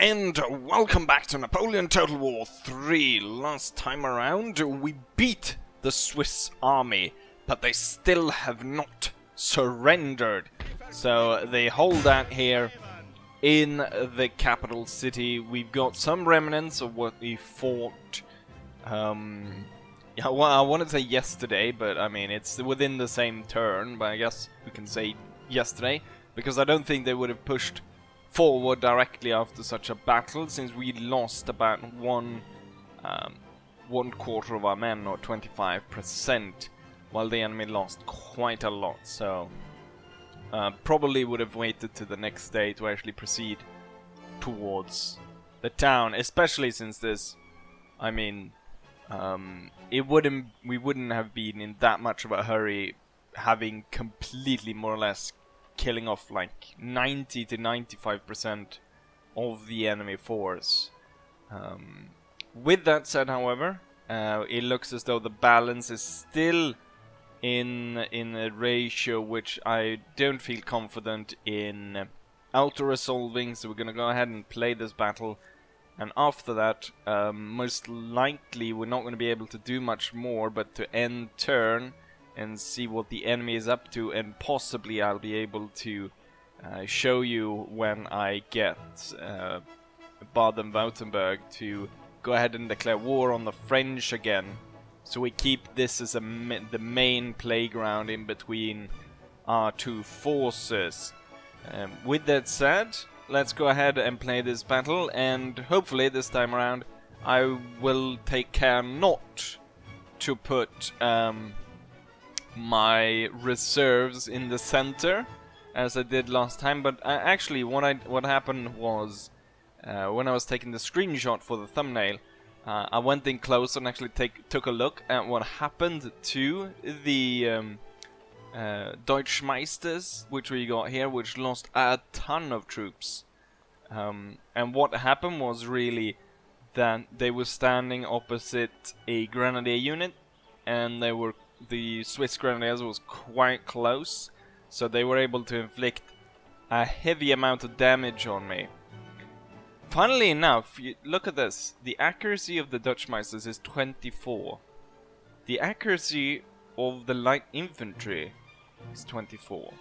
and welcome back to Napoleon Total War 3. Last time around, we beat the Swiss army, but they still have not surrendered. So they hold out here in the capital city. We've got some remnants of what we fought. Yeah, well, I want to say yesterday, but I mean it's within the same turn. But I guess we can say yesterday, because I don't think they would have pushed forward directly after such a battle, since we lost about one quarter of our men, or 25%, while the enemy lost quite a lot. So probably would have waited to the next day to actually proceed towards the town, especially since this, I mean, we wouldn't have been in that much of a hurry, having completely more or less killing off like 90 to 95% of the enemy force. With that said, however, it looks as though the balance is still in a ratio which I don't feel confident in auto-resolving, so we're gonna go ahead and play this battle, and after that, most likely we're not gonna be able to do much more but to end turn and see what the enemy is up to, and possibly I'll be able to show you when I get Baden-Württemberg to go ahead and declare war on the French again. So we keep this as the main playground in between our two forces. With that said, let's go ahead and play this battle, and hopefully this time around I will take care not to put my reserves in the center as I did last time. But actually what happened was, when I was taking the screenshot for the thumbnail, I went in close and actually took a look at what happened to the Deutschmeisters, which we got here, which lost a ton of troops. And what happened was really that they were standing opposite a grenadier unit, and the Swiss Grenadiers was quite close, so they were able to inflict a heavy amount of damage on me. Funnily enough, look at this. The accuracy of the Deutschmeisters is 24. The accuracy of the light infantry is 24.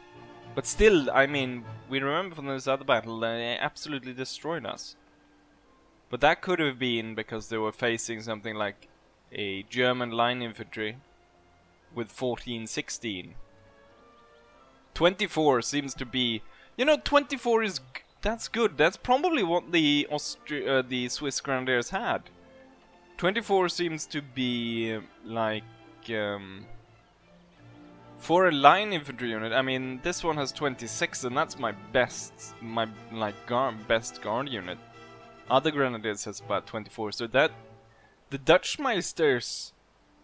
But still, I mean, we remember from this other battle, they absolutely destroyed us. But that could have been because they were facing something like a German line infantry with 14-16. 24 seems to be, 24 is that's good. That's probably what the Swiss Grenadiers had. 24 seems to be like for a line infantry unit. I mean, this one has 26, and that's my best guard unit. Other Grenadiers has about 24, so that the Deutschmeisters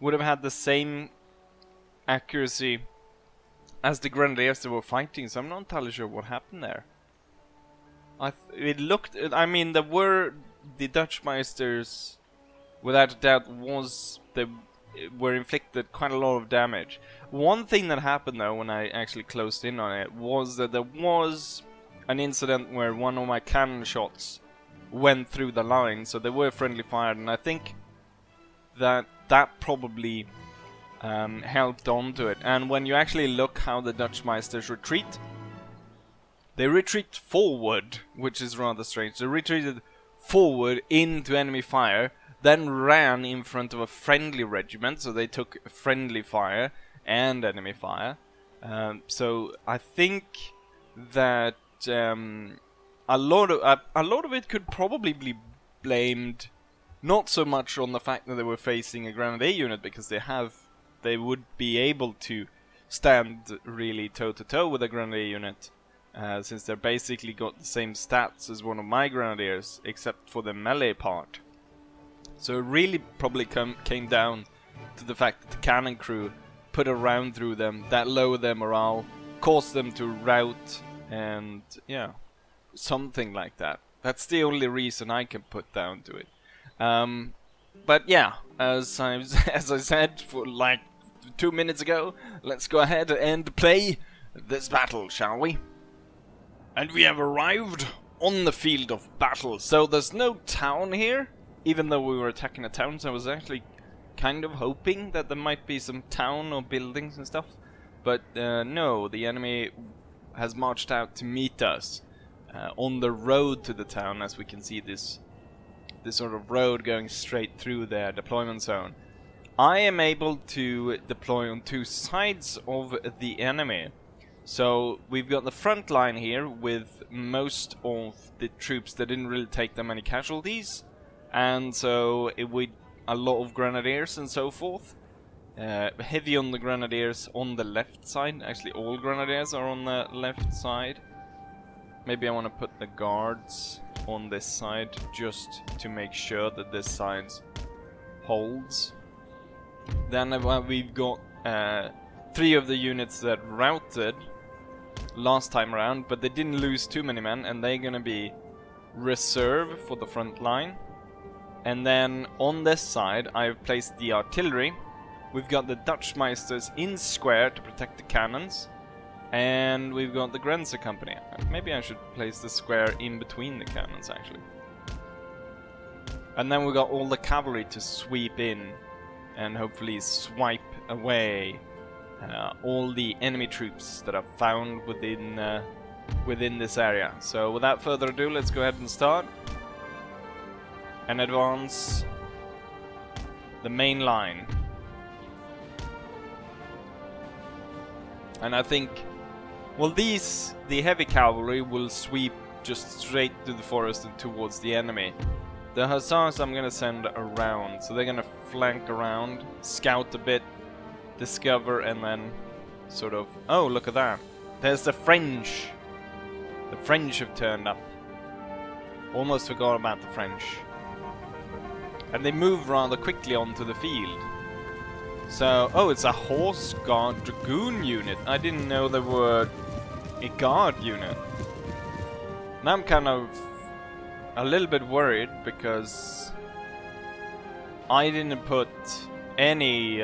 would have had the same accuracy as the Grenadiers that were fighting, so I'm not entirely sure what happened there. It looked, I mean, the Deutschmeisters, without a doubt, were inflicted quite a lot of damage. One thing that happened though, when I actually closed in on it, was that there was an incident where one of my cannon shots went through the line, so they were friendly fired, and I think that probably helped onto it. And when you actually look how the Deutschmeisters retreat, they retreat forward, which is rather strange. They retreated forward into enemy fire, then ran in front of a friendly regiment, so they took friendly fire and enemy fire. So I think that a lot of it could probably be blamed not so much on the fact that they were facing a grenadier unit, because they would be able to stand really toe-to-toe with a grenadier unit, since they're basically got the same stats as one of my grenadiers, except for the melee part. So it really probably came down to the fact that the cannon crew put a round through them, that lowered their morale, caused them to rout, and yeah, something like that. That's the only reason I can put down to it. But yeah, as I said for like 2 minutes ago, let's go ahead and play this battle, shall we? And we have arrived on the field of battle. So there's no town here, even though we were attacking a town, so I was actually kind of hoping that there might be some town or buildings and stuff. But no, the enemy has marched out to meet us on the road to the town, as we can see this sort of road going straight through their deployment zone. I am able to deploy on two sides of the enemy. So we've got the front line here with most of the troops that didn't really take that many casualties, and so with a lot of grenadiers and so forth. Heavy on the grenadiers on the left side. Actually, all grenadiers are on the left side. Maybe I want to put the guards on this side just to make sure that this side holds. Then we've got 3 of the units that routed last time around, but they didn't lose too many men, and they're gonna be reserve for the front line. And then on this side I've placed the artillery. We've got the Dutch Meisters in square to protect the cannons, and we've got the Grenzer Company. Maybe I should place the square in between the cannons actually. And then we've got all the cavalry to sweep in and hopefully swipe away all the enemy troops that are found within this area. So without further ado, let's go ahead and start and advance the main line. And I think, well, the heavy cavalry will sweep just straight to the forest and towards the enemy. The hussars I'm gonna send around, so they're gonna flank around, scout a bit, discover, and then sort of... Oh, look at that. There's the French. The French have turned up. Almost forgot about the French. And they move rather quickly onto the field. So, oh, it's a Horse Guard Dragoon unit. I didn't know there were a guard unit. Now I'm kind of a little bit worried because I didn't put any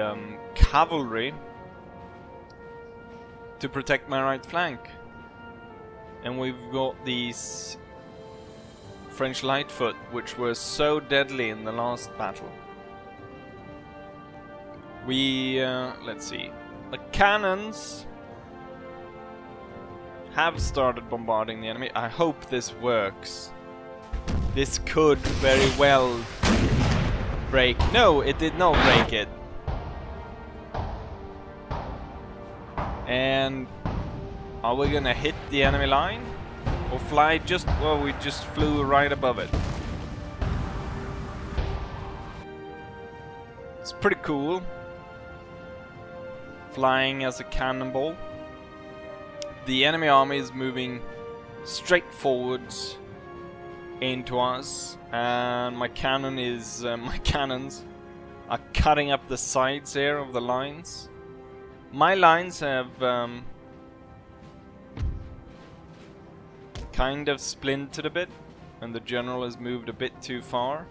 cavalry to protect my right flank. And we've got these French Lightfoot, which were so deadly in the last battle. Let's see. The cannons have started bombarding the enemy. I hope this works. This could very well break. No, it did not break it. And are we gonna hit the enemy line? Or fly just... well, we just flew right above it. It's pretty cool. Flying as a cannonball. The enemy army is moving straight forwards into us, and my cannons are cutting up the sides here of the lines. My lines have kind of splintered a bit, and the general has moved a bit too far.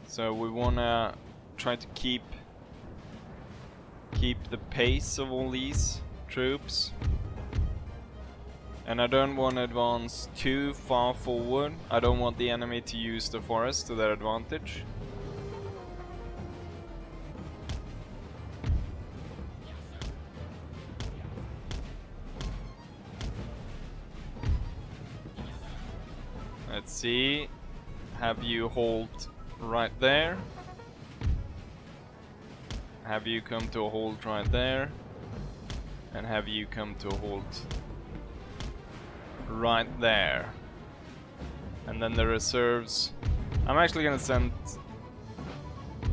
So we wanna try to keep the pace of all these troops. And I don't want to advance too far forward. I don't want the enemy to use the forest to their advantage. Let's see. Have you hold right there. Have you come to a halt right there. And have you come to a halt right there. And then the reserves. I'm actually gonna send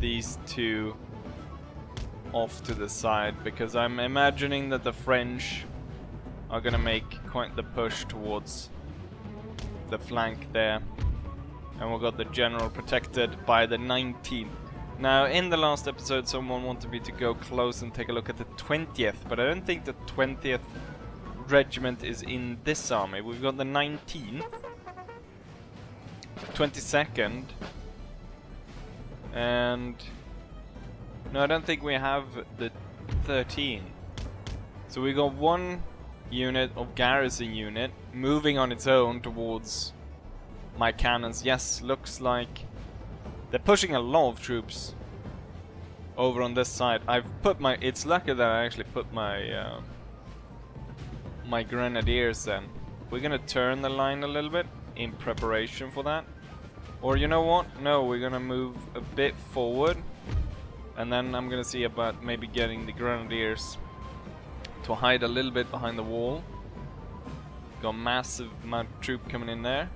these two off to the side because I'm imagining that the French are gonna make quite the push towards the flank there. And we've got the general protected by the 19th. Now, in the last episode, someone wanted me to go close and take a look at the 20th, but I don't think the 20th regiment is in this army. We've got the 19th, 22nd, and no, I don't think we have the 13th. So we got one unit of garrison unit moving on its own towards my cannons. Yes, looks like they're pushing a lot of troops over on this side. I've put my... It's lucky that I actually put my my grenadiers then. We're gonna turn the line a little bit in preparation for that. Or you know what? No, we're gonna move a bit forward. And then I'm gonna see about maybe getting the grenadiers to hide a little bit behind the wall. Got a massive amount of troop coming in there.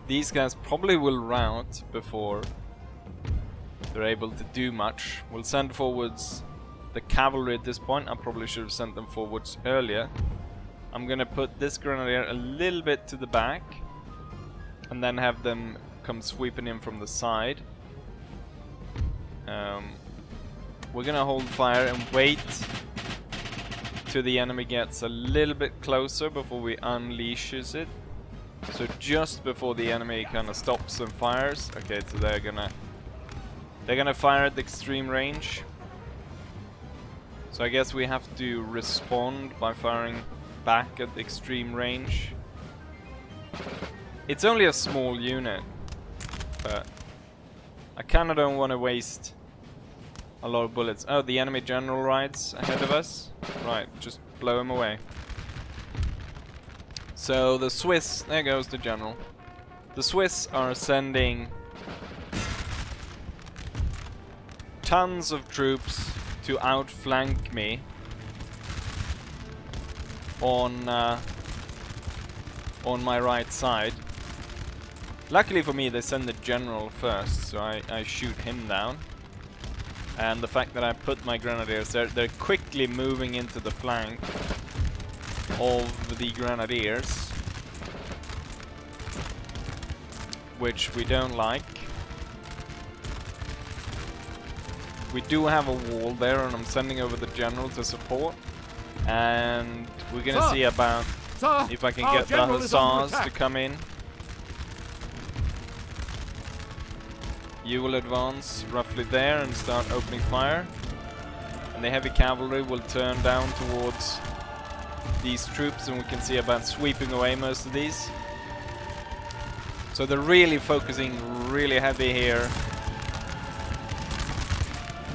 These guys probably will rout before they're able to do much. We'll send forwards the cavalry at this point. I probably should have sent them forwards earlier. I'm gonna put this grenadier a little bit to the back and then have them come sweeping in from the side. We're gonna hold fire and wait till the enemy gets a little bit closer before we unleashes it. So just before the enemy kind of stops and fires. Okay, so they're gonna fire at the extreme range. So I guess we have to respond by firing back at the extreme range. It's only a small unit, but I kinda don't want to waste a lot of bullets. Oh, the enemy general rides ahead of us. Right, just blow him away. So the Swiss, there goes the general. The Swiss are sending tons of troops to outflank me on my right side. Luckily for me, they send the general first, so I shoot him down. And the fact that I put my grenadiers there, they're quickly moving into the flank of the grenadiers, which we don't like. We do have a wall there, and I'm sending over the general to support. And we're gonna see about if I can get the hussars to come in. You will advance roughly there and start opening fire. And the heavy cavalry will turn down towards these troops, and we can see about sweeping away most of these. So they're really focusing really heavy here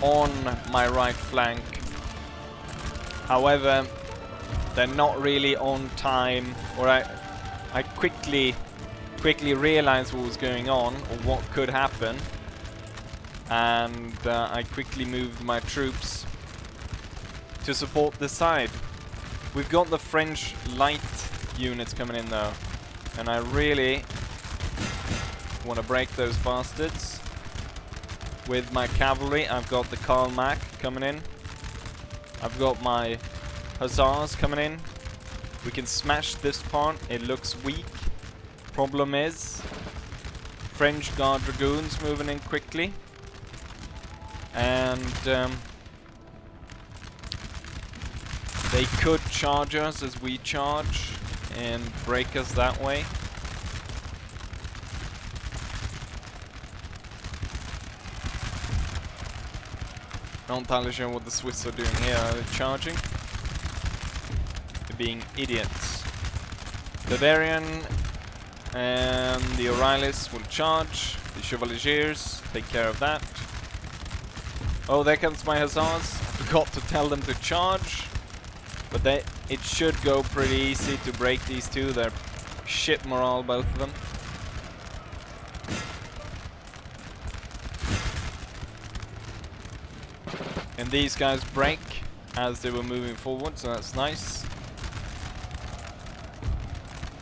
on my right flank. However, they're not really on time, or I quickly realized what was going on or what could happen, and I quickly moved my troops to support this side. We've got the French light units coming in though, and I really want to break those bastards. With my cavalry, I've got the Karl Mack coming in. I've got my hussars coming in. We can smash this part. It looks weak. Problem is, French Guard Dragoons moving in quickly. And they could charge us as we charge and break us that way. Not entirely sure what the Swiss are doing here. Are they charging? They're being idiots. Bavarian and the O'Reillys will charge. The Chevaliers take care of that. Oh, there comes my hussars. I forgot to tell them to charge. But it should go pretty easy to break these two. They're shit morale, both of them. And these guys break as they were moving forward, so that's nice.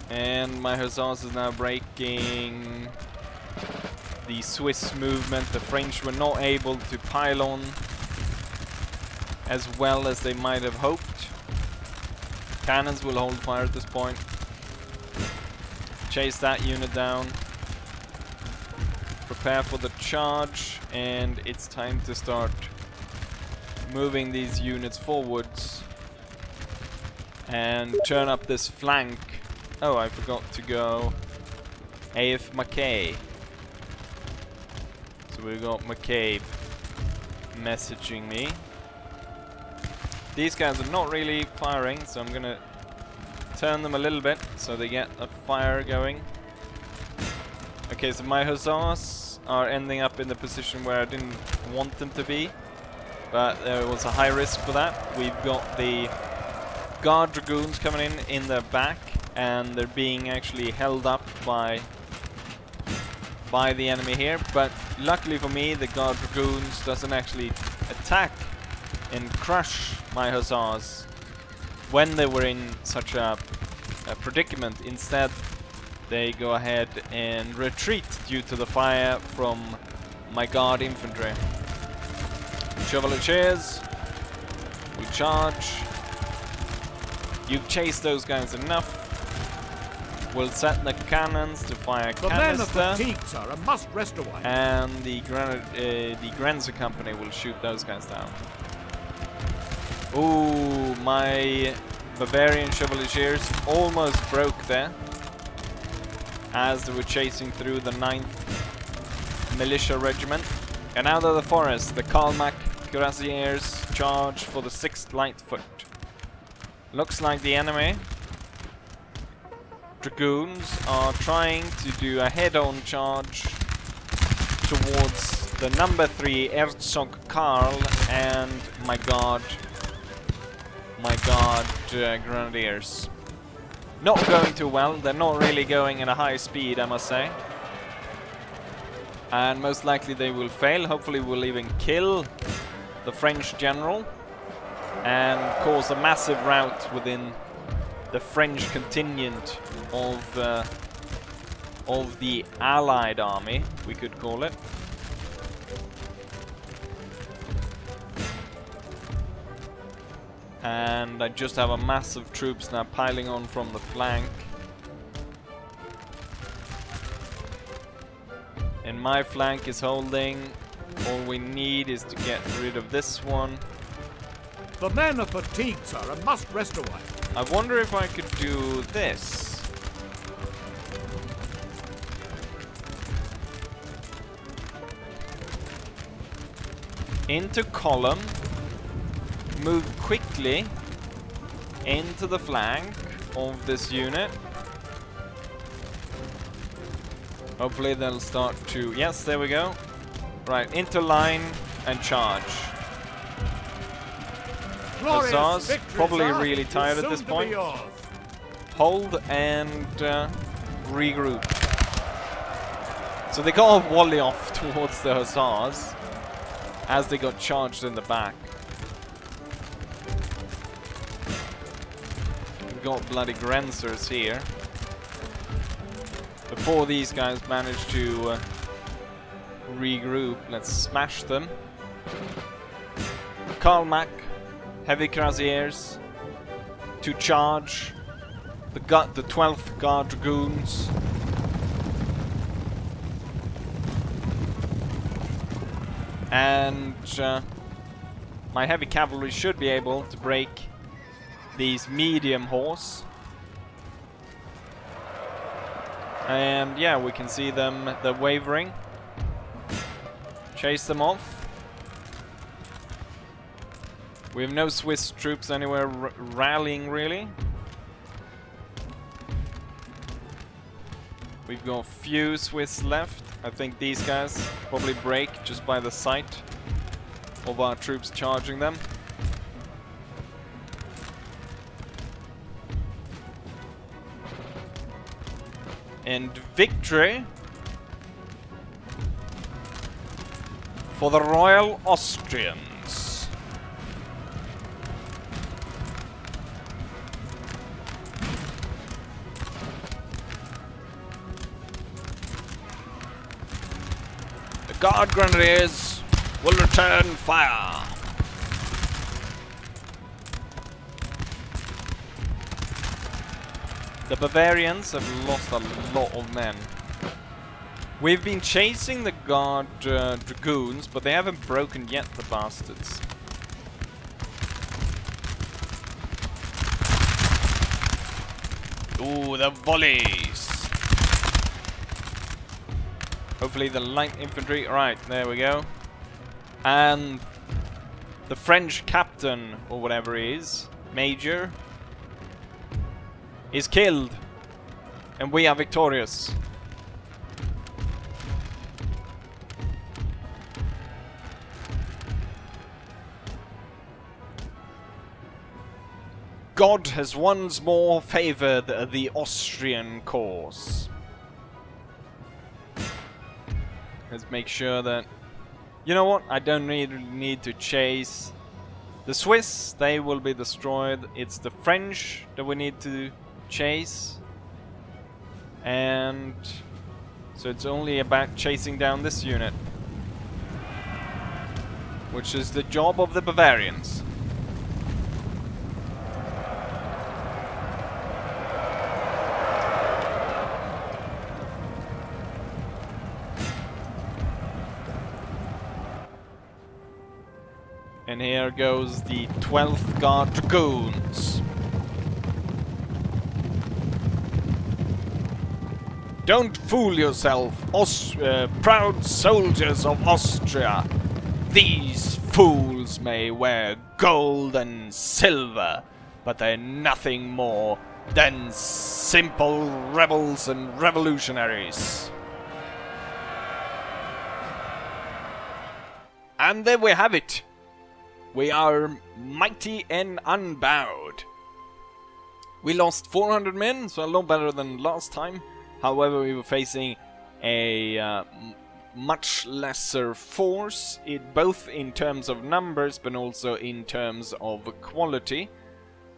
And my hussars is now breaking the Swiss movement. The French were not able to pile on as well as they might have hoped. Cannons will hold fire at this point. Chase that unit down. Prepare for the charge, and it's time to start moving these units forwards and turn up this flank. Oh, I forgot to go AF Mackay. So we got Mackay messaging me. These guys are not really firing, so I'm gonna turn them a little bit so they get a fire going. Okay, so my hussars are ending up in the position where I didn't want them to be, but there was a high risk for that. We've got the guard dragoons coming in the back, and they're being actually held up by the enemy here. But luckily for me, the guard dragoons doesn't actually attack and crush my hussars when they were in such a predicament. Instead, they go ahead and retreat due to the fire from my guard infantry. Chevaliers will charge. You've chased those guys enough. We'll set the cannons to fire The canister. men are fatigued, sir, and must rest a while. And the Grenzer company will shoot those guys down. Ooh, my Bavarian Chevaliers almost broke there as they were chasing through the 9th Militia Regiment. And out of the forest, the Kalmak Cuirassiers charge for the 6th Lightfoot. Looks like the enemy Dragoons are trying to do a head-on charge towards the number 3 Herzog Karl and my guard Grenadiers. Not going too well. They're not really going at a high speed, I must say. And most likely they will fail. Hopefully we'll even kill the French general and cause a massive rout within the French contingent of the Allied army, we could call it. And I just have a massive troops now piling on from the flank. And my flank is holding. All we need is to get rid of this one. The men are fatigued, sir, and must rest a while. I wonder if I could do this. Into column. Move quickly into the flank of this unit. Hopefully they'll start to... Yes, there we go. Right, into line and charge. Hussars, probably really tired at this point. Hold and regroup. So they got a volley off towards the Hussars as they got charged in the back. We've got bloody Grenzers here. Before these guys manage to regroup, let's smash them. Karlmak, heavy cuirassiers to charge the 12th Guard Dragoons. And my heavy cavalry should be able to break these medium horse. And yeah, we can see them, they're wavering. Chase them off. We have no Swiss troops anywhere rallying, really. We've got a few Swiss left. I think these guys probably break just by the sight of our troops charging them. And victory for the Royal Austrians. The Guard Grenadiers will return fire. The Bavarians have lost a lot of men. We've been chasing the Guard Dragoons, but they haven't broken yet, the bastards. Ooh, the volleys! Hopefully the light infantry... Right, there we go. And the French captain, or whatever he is, Major, is killed. And we are victorious. God has once more favored the Austrian cause. Let's make sure that... You know what? I don't need to chase the Swiss. They will be destroyed. It's the French that we need to chase. And so it's only about chasing down this unit, which is the job of the Bavarians. And here goes the 12th Guard Dragoons. Don't fool yourself, proud soldiers of Austria. These fools may wear gold and silver, but they're nothing more than simple rebels and revolutionaries. And there we have it. We are mighty and unbowed. We lost 400 men, so a lot better than last time. However, we were facing a much lesser force, both in terms of numbers, but also in terms of quality.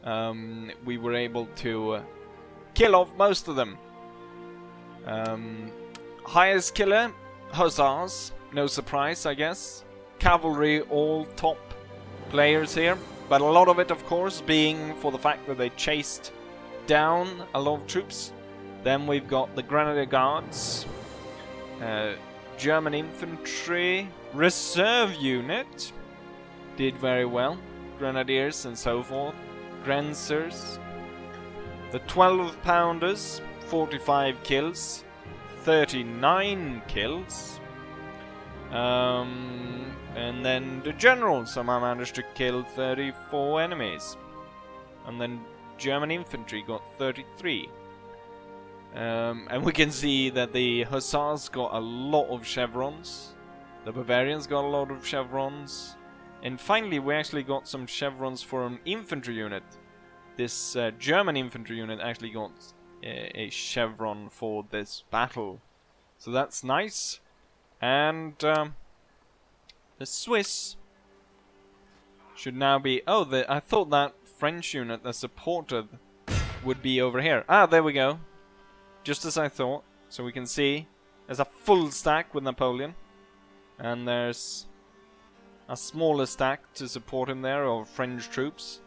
We were able to kill off most of them. Highest killer, Hussars, no surprise, I guess. Cavalry, all top players here, but a lot of it, of course, being for the fact that they chased down a lot of troops. Then we've got the Grenadier Guards, German Infantry, Reserve Unit, did very well, Grenadiers and so forth, Grenzers, the 12-pounders, 45 kills, 39 kills, and then the generals, I managed to kill 34 enemies. And then German infantry got 33. And we can see that the Hussars got a lot of chevrons. The Bavarians got a lot of chevrons. And finally we actually got some chevrons for an infantry unit. This German infantry unit actually got a chevron for this battle. So that's nice. And the Swiss should now be... Oh, I thought that French unit that supported would be over here. Ah, there we go. Just as I thought. So we can see there's a full stack with Napoleon. And there's a smaller stack to support him there of French troops.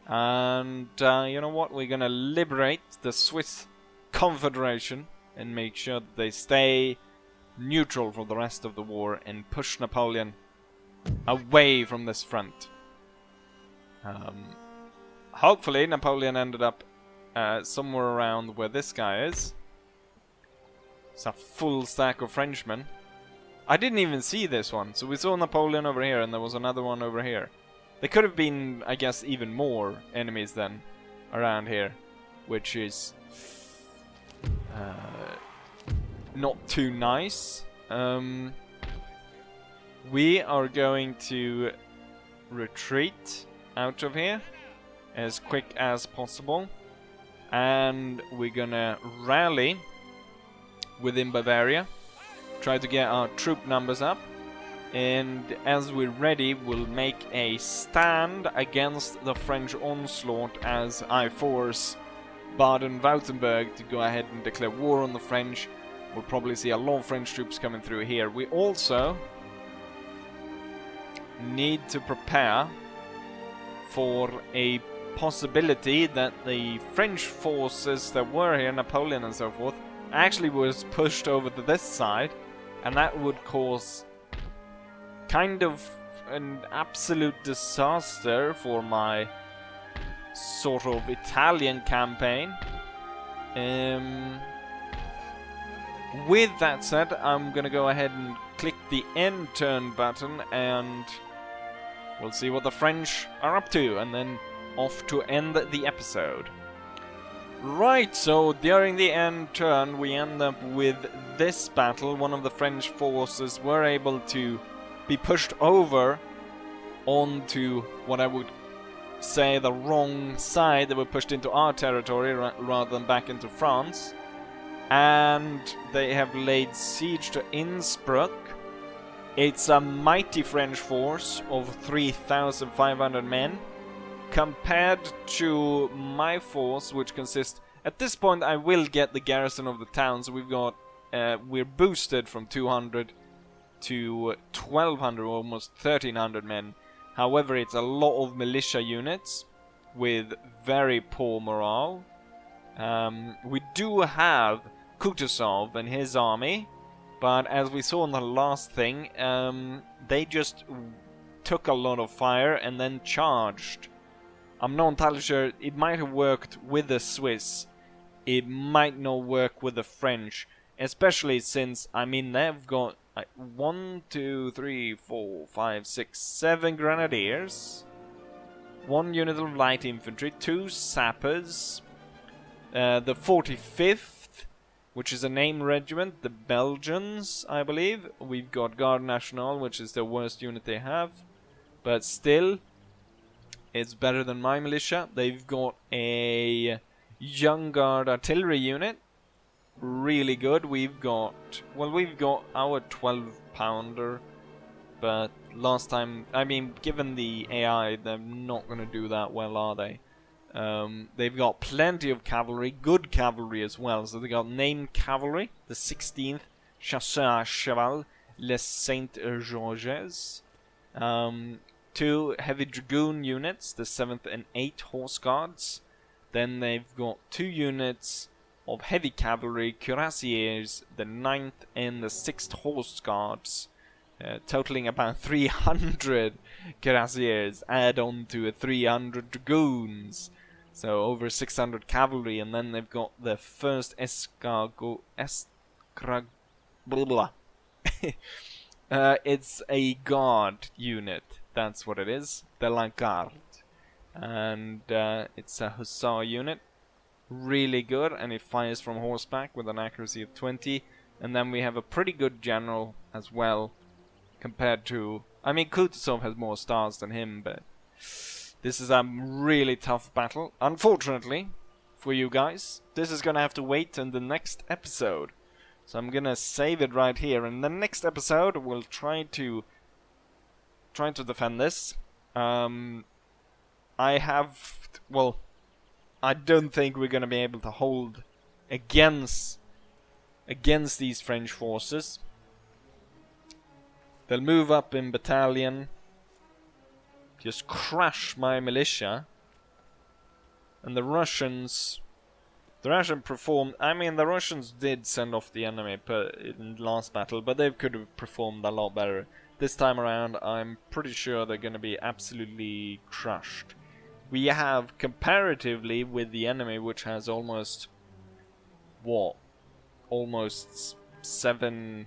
And you know what? We're gonna liberate the Swiss Confederation and make sure that they stay neutral for the rest of the war and push Napoleon away from this front. Hopefully Napoleon ended up somewhere around where this guy is. It's a full stack of Frenchmen. I didn't even see this one. So we saw Napoleon over here and there was another one over here. There could have been, I guess, even more enemies then around here, which is not too nice. We are going to retreat out of here as quick as possible, and we're gonna rally within Bavaria, try to get our troop numbers up, and as we're ready we'll make a stand against the French onslaught as I force Baden-Württemberg to go ahead and declare war on the French. We'll probably see a lot of French troops coming through here. We also need to prepare for a possibility that the French forces that were here, Napoleon and so forth, actually was pushed over to this side, and that would cause kind of an absolute disaster for my sort of Italian campaign. With that said, I'm gonna go ahead and click the end turn button and we'll see what the French are up to, and then off to end the episode. Right, so during the end turn we end up with this battle. One of the French forces were able to be pushed over onto what I would say the wrong side. They were pushed into our territory rather than back into France. And they have laid siege to Innsbruck. It's a mighty French force of 3,500 men. Compared to my force, which consists... At this point I will get the garrison of the town, so we've got... we're boosted from 200 to 1,200, almost 1,300 men. However, it's a lot of militia units with very poor morale. We do have Kutuzov and his army, but as we saw in the last thing, they just took a lot of fire and then charged. I'm not entirely sure. It might have worked with the Swiss. It might not work with the French. Especially since, I mean, they've got 1, 2, 3, 4, 5, 6, 7 grenadiers. 1 unit of light infantry. 2 sappers. The 45th, which is a name regiment. The Belgians, I believe. We've got Garde Nationale, which is the worst unit they have. But still... it's better than my militia. They've got a Young Guard artillery unit. Really good. We've got... well, we've got our 12-pounder. But last time... I mean, given the AI, they're not going to do that well, are they? They've got plenty of cavalry. Good cavalry as well. So they got named cavalry. The 16th. Chasseurs à cheval. Les Saint-Georges. 2 heavy dragoon units, the 7th and 8th Horse Guards. Then they've got 2 units of heavy cavalry, cuirassiers, the 9th and the 6th Horse Guards, totaling about 300 cuirassiers, add on to 300 dragoons. So over 600 cavalry, and then they've got the 1st it's a guard unit. That's what it is. The La Garde. And it's a hussar unit. Really good. And it fires from horseback with an accuracy of 20. And then we have a pretty good general as well. Compared to... I mean, Kutuzov has more stars than him. But this is a really tough battle. Unfortunately, for you guys, this is going to have to wait in the next episode. So I'm going to save it right here. In the next episode, we'll try to defend this. Well, I don't think we're gonna be able to hold against these French forces. They'll move up in battalion, just crush my militia, and the Russians performed. I mean, the Russians did send off the enemy in the last battle, but they could have performed a lot better. This time around, I'm pretty sure they're going to be absolutely crushed. We have, comparatively with the enemy, which has almost... what? Almost 7...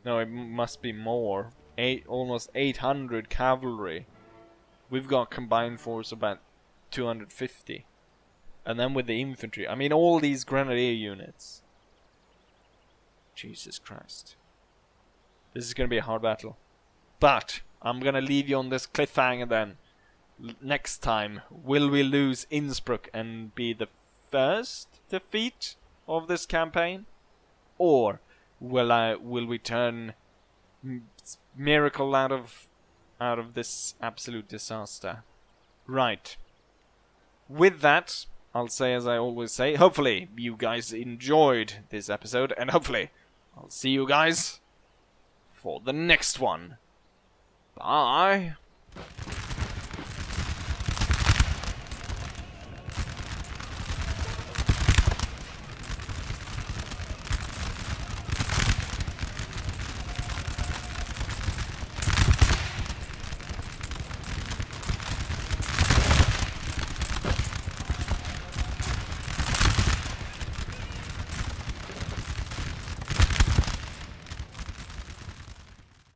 no, it must be more. Almost 800 cavalry. We've got combined force about 250. And then with the infantry, I mean, all these grenadier units. Jesus Christ. This is going to be a hard battle. But I'm going to leave you on this cliffhanger then. Next time, will we lose Innsbruck and be the first defeat of this campaign? Or will we turn miracle out of this absolute disaster? Right. With that, I'll say as I always say, hopefully you guys enjoyed this episode, and hopefully I'll see you guys for the next one. Bye.